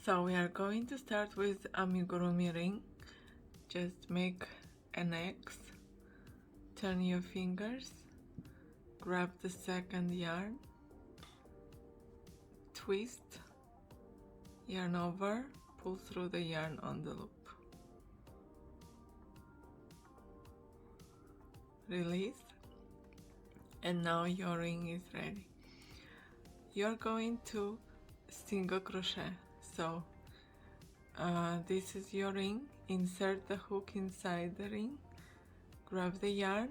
So we are going to start with amigurumi ring. Just make an X, turn your fingers, grab the second yarn, twist, yarn over, pull through the yarn on the loop. Release, and now your ring is ready. You're going to single crochet. So this is your ring. Insert the hook inside the ring, grab the yarn,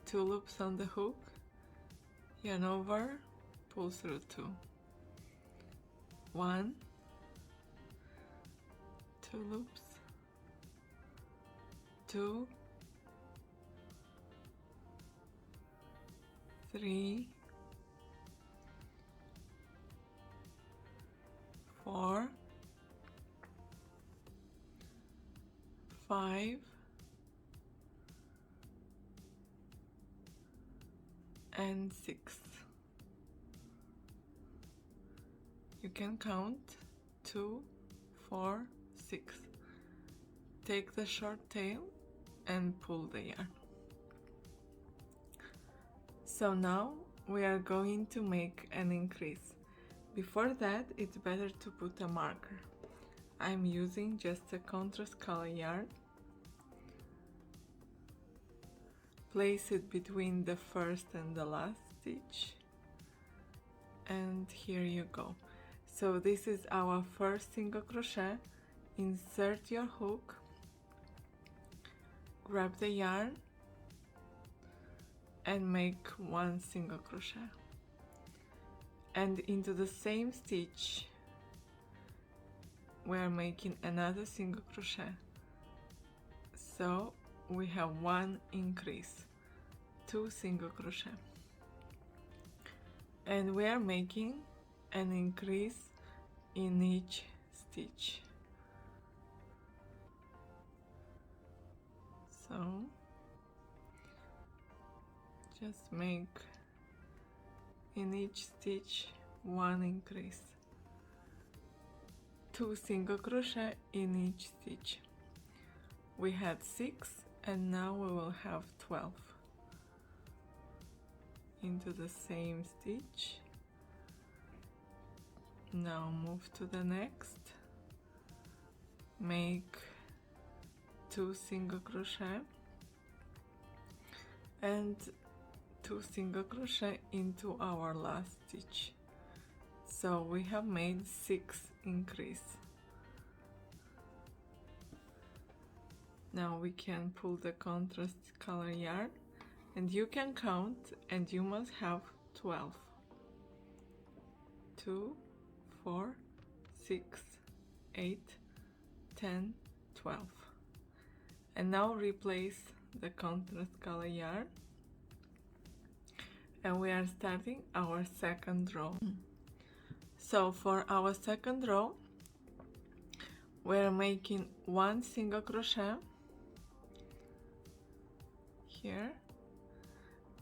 2 loops on the hook, yarn over, pull through 2, 1, 2 loops, 2, 3, 4, 5, and 6. You can count 2, 4, 6. Take the short tail and pull the yarn. So now we are going to make an increase. Before that, it's better to put a marker. I'm using just a contrast color yarn. Place it between the first and the last stitch, and here you go. So this is our first single crochet. Insert your hook, grab the yarn, and make 1 single crochet, and into the same stitch we are making another single crochet. So we have 1 increase, 2 single crochet, and we are making an increase in each stitch. So just make in each stitch 1 increase, 2 single crochet in each stitch. We had 6 and now we will have 12. Into the same stitch. Now move to the next. Make 2 single crochet and 2 single crochet into our last stitch. So we have made 6 increase. Now we can pull the contrast color yarn, and you can count, and you must have 12. 2, 4, 6, 8, 10, 12. And now replace the contrast color yarn, and we are starting our second row. So for our second row, we are making 1 single crochet here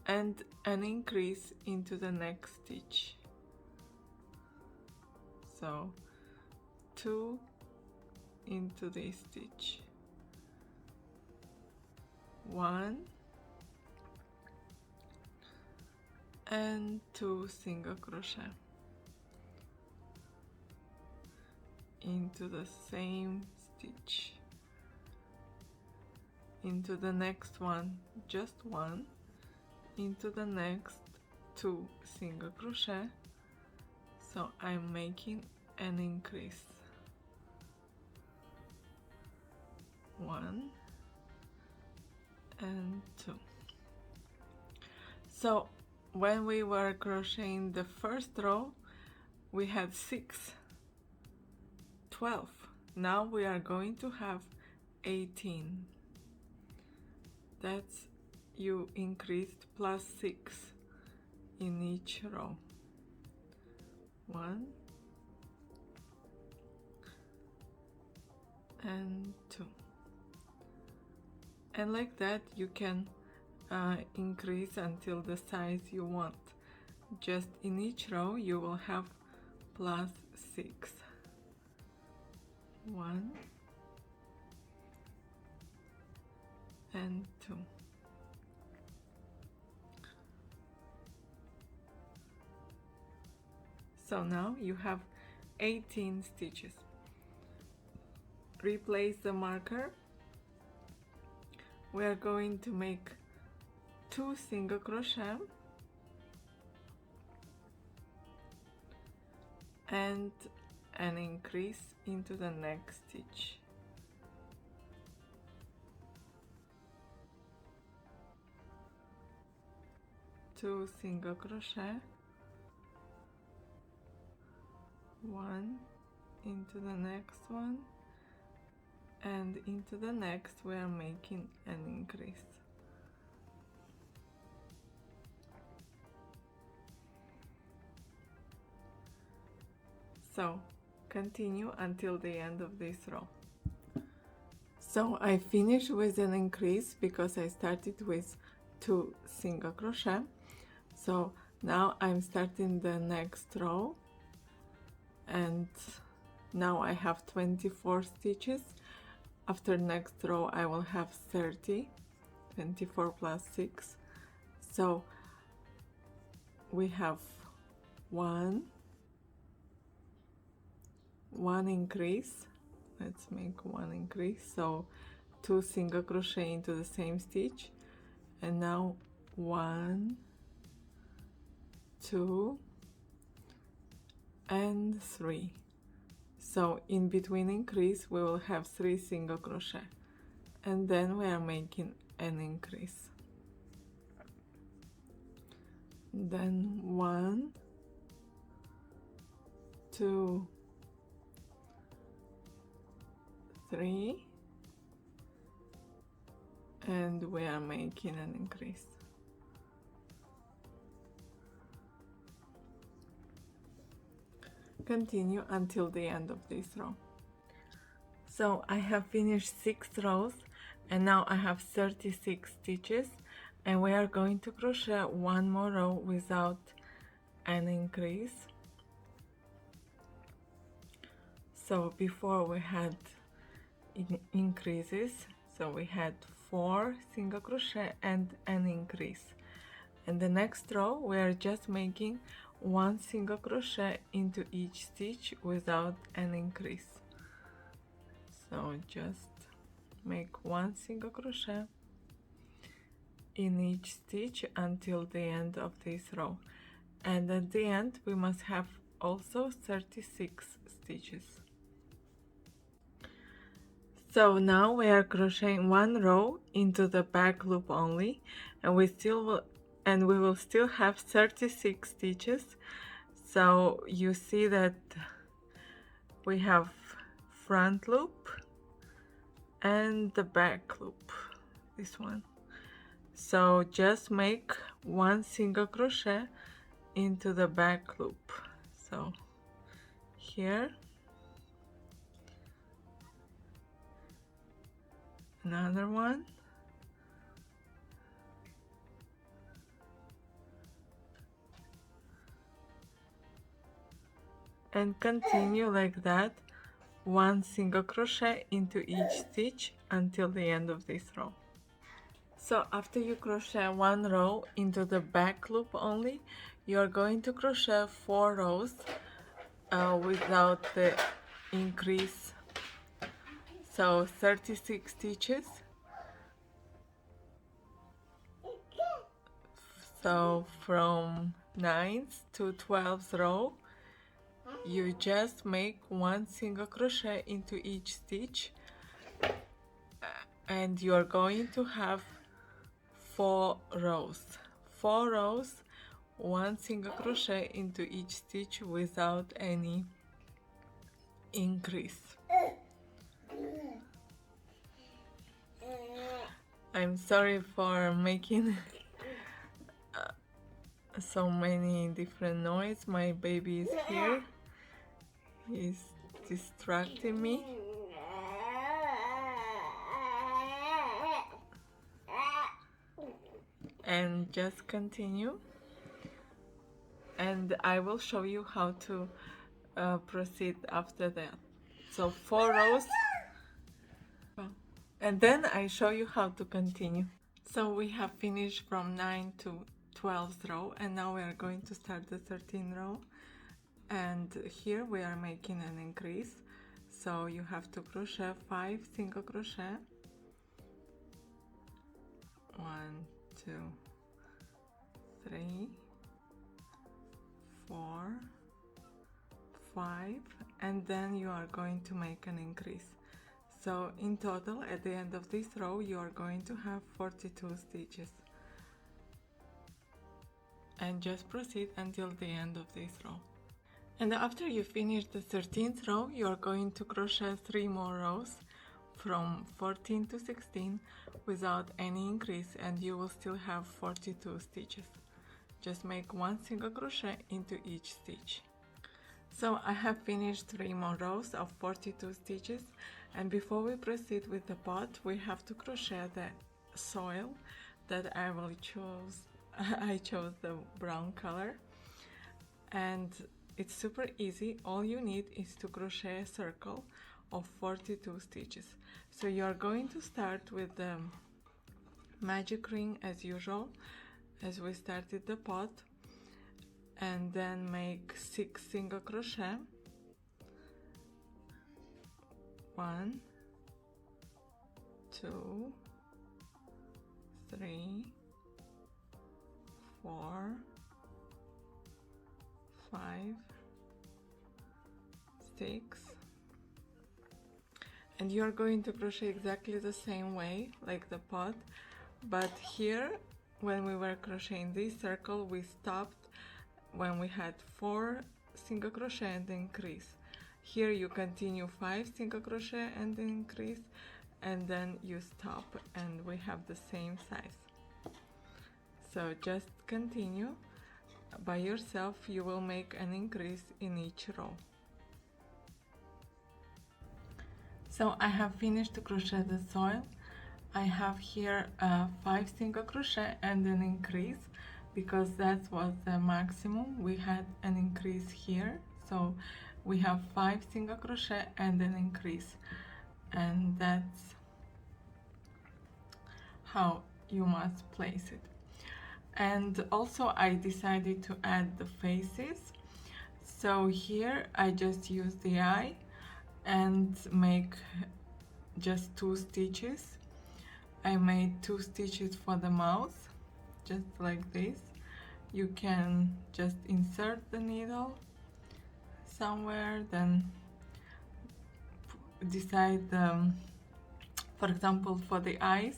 and an increase into the next stitch. So 2 into this stitch, 1 and 2 single crochet into the same stitch. Into the next one, just 1, into the next 2 single crochet. So I'm making an increase, 1 and 2. So when we were crocheting the first row, we had 6, 12. Now we are going to have 18. That's, you increased plus 6 in each row. 1 and 2. And like that you can increase until the size you want. Just in each row you will have plus 6. 1 and 2. So now you have 18 stitches. Replace the marker. We are going to make 2 single crochet and an increase into the next stitch. Two single crochet, 1 into the next one, and into the next we are making an increase. So continue until the end of this row. So I finished with an increase because I started with 2 single crochet. So now I'm starting the next row, and now I have 24 stitches. After next row I will have 30, 24 plus 6. So we have one increase. Let's make one increase. So 2 single crochet into the same stitch, and now 1, 2 and 3. So in between increase we will have 3 single crochet, and then we are making an increase. Then 1, 2, 3, and we are making an increase. Continue until the end of this row. So I have finished 6 rows, and now I have 36 stitches, and we are going to crochet 1 more row without an increase. So before we had increases, so we had 4 single crochet and an increase, and the next row we are just making 1 single crochet into each stitch without an increase. So just make 1 single crochet in each stitch until the end of this row, and at the end we must have also 36 stitches. So now we are crocheting 1 row into the back loop only, and we will still have 36 stitches. So you see that we have front loop and the back loop, this one. So just make 1 single crochet into the back loop. So here, another one, and continue like that, 1 single crochet into each stitch until the end of this row. So after you crochet 1 row into the back loop only, you are going to crochet 4 rows without the increase. So 36 stitches. So from 9th to 12th row, you just make 1 single crochet into each stitch, and you are going to have 4 rows. 4 rows, 1 single crochet into each stitch without any increase. I'm sorry for making so many different noise. My baby is here. He's distracting me. And just continue, and I will show you how to proceed after that. So 4 rows, and then I show you how to continue. So we have finished from 9 to 12th row, and now we are going to start the 13th row. And here we are making an increase, so you have to crochet 5 single crochet, 1, 2, 3, 4, 5, and then you are going to make an increase. So in total, at the end of this row, you are going to have 42 stitches. And just proceed until the end of this row. And after you finish the 13th row, you are going to crochet 3 more rows from 14 to 16 without any increase, and you will still have 42 stitches. Just make 1 single crochet into each stitch. So I have finished 3 more rows of 42 stitches, and before we proceed with the pot, we have to crochet the soil that I will choose. I chose the brown color, and it's super easy. All you need is to crochet a circle of 42 stitches. So you are going to start with the magic ring as usual, as we started the pot, and then make 6 single crochet, 1, 2, 3, 4, 5, 6, and you are going to crochet exactly the same way like the pot, but here when we were crocheting this circle, we stopped when we had 4 single crochet and increase. Here you continue 5 single crochet and increase, and then you stop, and we have the same size. So just continue by yourself. You will make an increase in each row. So I have finished to crochet the soil. I have here 5 single crochet and an increase, because that was the maximum. We had an increase here, so we have 5 single crochet and an increase, and that's how you must place it. And also I decided to add the faces, so here I just use the eye and make just 2 stitches. I made 2 stitches for the mouth, just like this. You can just insert the needle somewhere, then decide for example, for the eyes,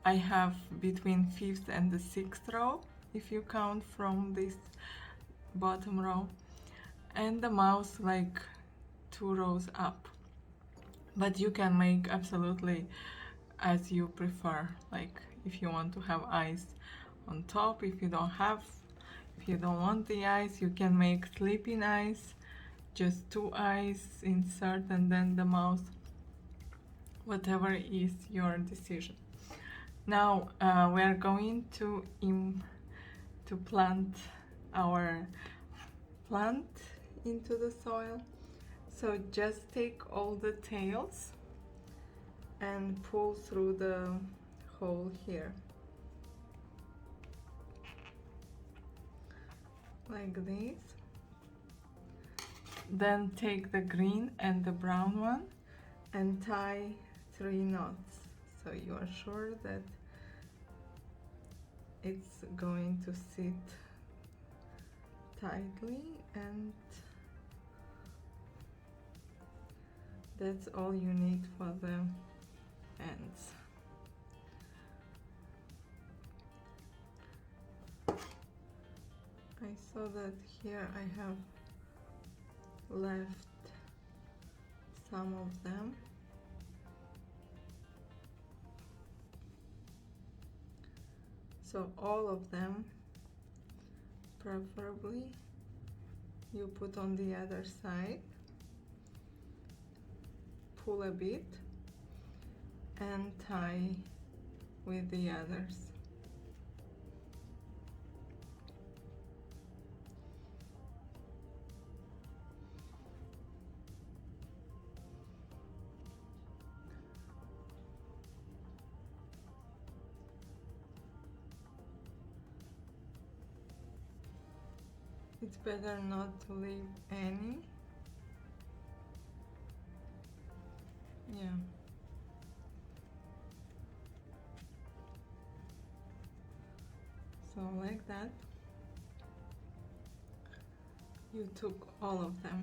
I have between 5th and the 6th row, if you count from this bottom row, and the mouth like 2 rows up. But you can make absolutely as you prefer, like if you want to have eyes on top, if you don't want the eyes, you can make sleeping eyes, just 2 eyes, insert, and then the mouth, whatever is your decision. Now we are going to plant our plant into the soil. So just take all the tails and pull through the hole here, like this. Then take the green and the brown one and tie 3 knots, so you are sure that it's going to sit tightly, and that's all you need for the ends. I saw that here I have left some of them, so all of them preferably you put on the other side, pull a bit and tie with the others. It's better not to leave any. Yeah. So like that, you took all of them.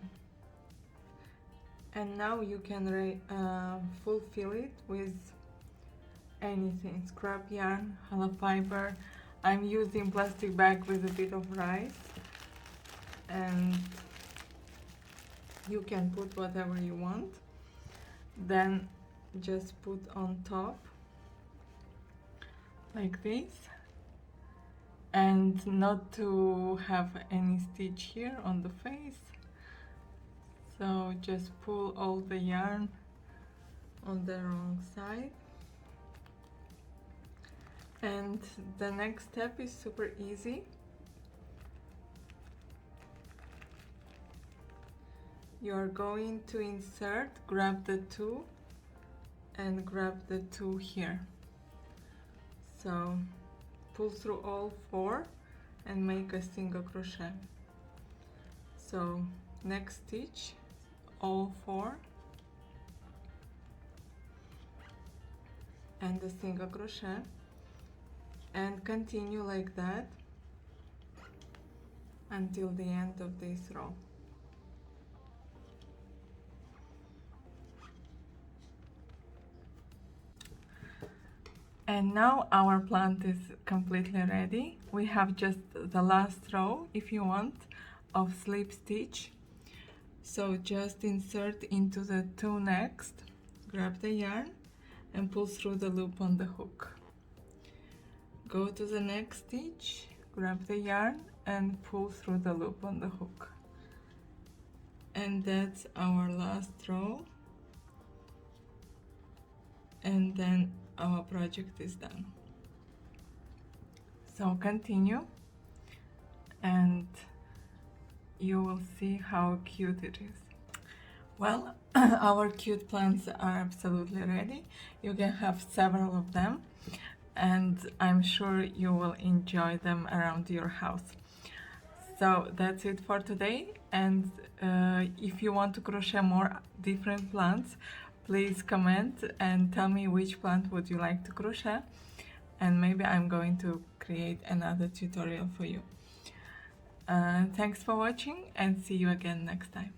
And now you can fulfill it with anything, scrap yarn, hollow fiber. I'm using plastic bag with a bit of rice, and you can put whatever you want. Then just put on top like this, and not to have any stitch here on the face. So just pull all the yarn on the wrong side. And the next step is super easy. You're going to insert, grab the two, and grab the two here. So pull through all four and make a single crochet. So next stitch, all four, and a single crochet, and continue like that until the end of this row. And now our plant is completely ready. We have just the last row, if you want, of slip stitch. So just insert into the two next, grab the yarn and pull through the loop on the hook. Go to the next stitch, grab the yarn and pull through the loop on the hook. And that's our last row. And then our project is done. So continue and you will see how cute it is. Well, our cute plants are absolutely ready. You can have several of them and I'm sure you will enjoy them around your house. So that's it for today, and if you want to crochet more different plants, please comment and tell me which plant would you like to crochet, and maybe I'm going to create another tutorial for you. Thanks for watching and see you again next time.